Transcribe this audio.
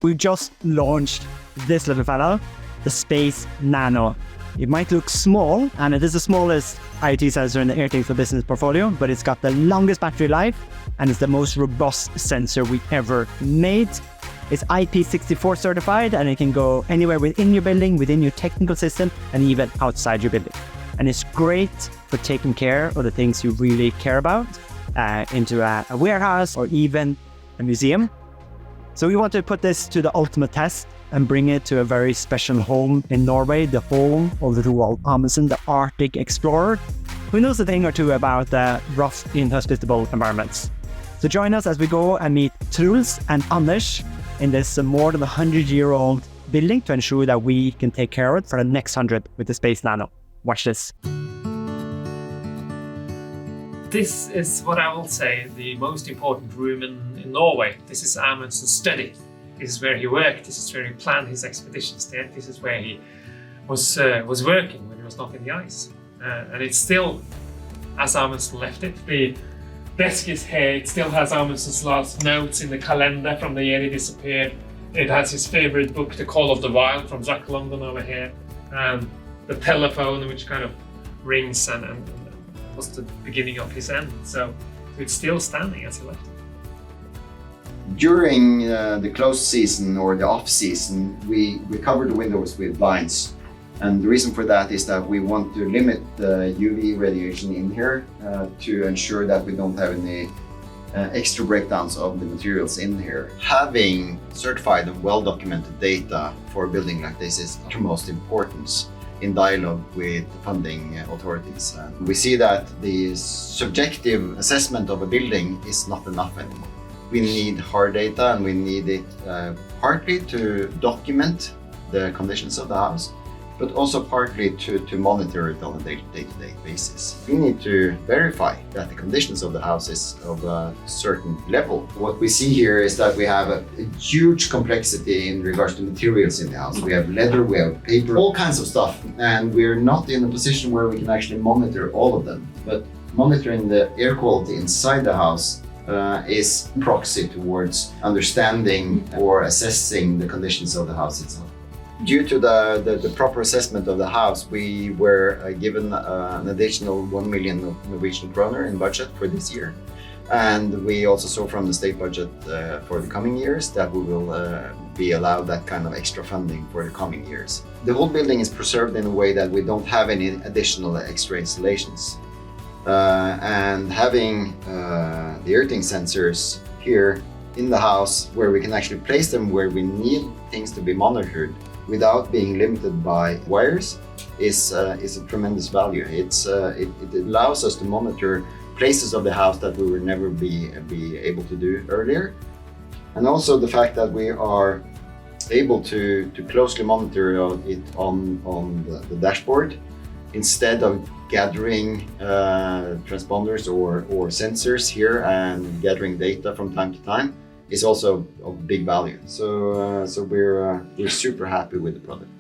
We just launched this little fella, the Space Nano. It might look small, and it is the smallest IoT sensor in the Airthings for Business portfolio, but it's got the longest battery life, and it's the most robust sensor we ever made. It's IP64 certified, and it can go anywhere within your building, within your technical system, and even outside your building. And it's great for taking care of the things you really care about, into a warehouse or even a museum. So we want to put this to the ultimate test and bring it to a very special home in Norway, the home of the Roald Amundsen, the Arctic explorer, who knows a thing or two about rough, inhospitable environments. So join us as we go and meet Truls and Anders in this more than 100-year-old building to ensure that we can take care of it for the next 100 with the Space Nano. Watch this. This is what I will say the most important room in Norway. This is Amundsen's study. This is where he worked. This is where he planned his expeditions there. This is where he was working when he was not in the ice. And it's still as Amundsen left it. The desk is here. It still has Amundsen's last notes in the calendar from the year he disappeared. It has his favorite book, The Call of the Wild, from Jack London over here. And the telephone, which kind of rings and was the beginning of his end. So it's still standing as he left it. During the closed season or the off season, we cover the windows with blinds. And the reason for that is that we want to limit the UV radiation in here to ensure that we don't have any extra breakdowns of the materials in here. Having certified and well-documented data for a building like this is of utmost importance in dialogue with funding authorities. We see that the subjective assessment of a building is not enough anymore. We need hard data, and we need it partly to document the conditions of the house, but also partly to monitor it on a day-to-day basis. We need to verify that the conditions of the house is of a certain level. What we see here is that we have a huge complexity in regards to materials in the house. We have leather, we have paper, all kinds of stuff, and we're not in a position where we can actually monitor all of them. But monitoring the air quality inside the house is proxy towards understanding or assessing the conditions of the house itself. Due to the proper assessment of the house, we were given an additional 1 million Norwegian kroner in budget for this year. And we also saw from the state budget for the coming years that we will be allowed that kind of extra funding for the coming years. The whole building is preserved in a way that we don't have any additional extra installations. And having the Airthings sensors here in the house, where we can actually place them where we need things to be monitored without being limited by wires, is a tremendous value. It allows us to monitor places of the house that we would never be able to do earlier. And also the fact that we are able to closely monitor it on the dashboard instead of gathering transponders or sensors here and gathering data from time to time is also of big value. So we're super happy with the product.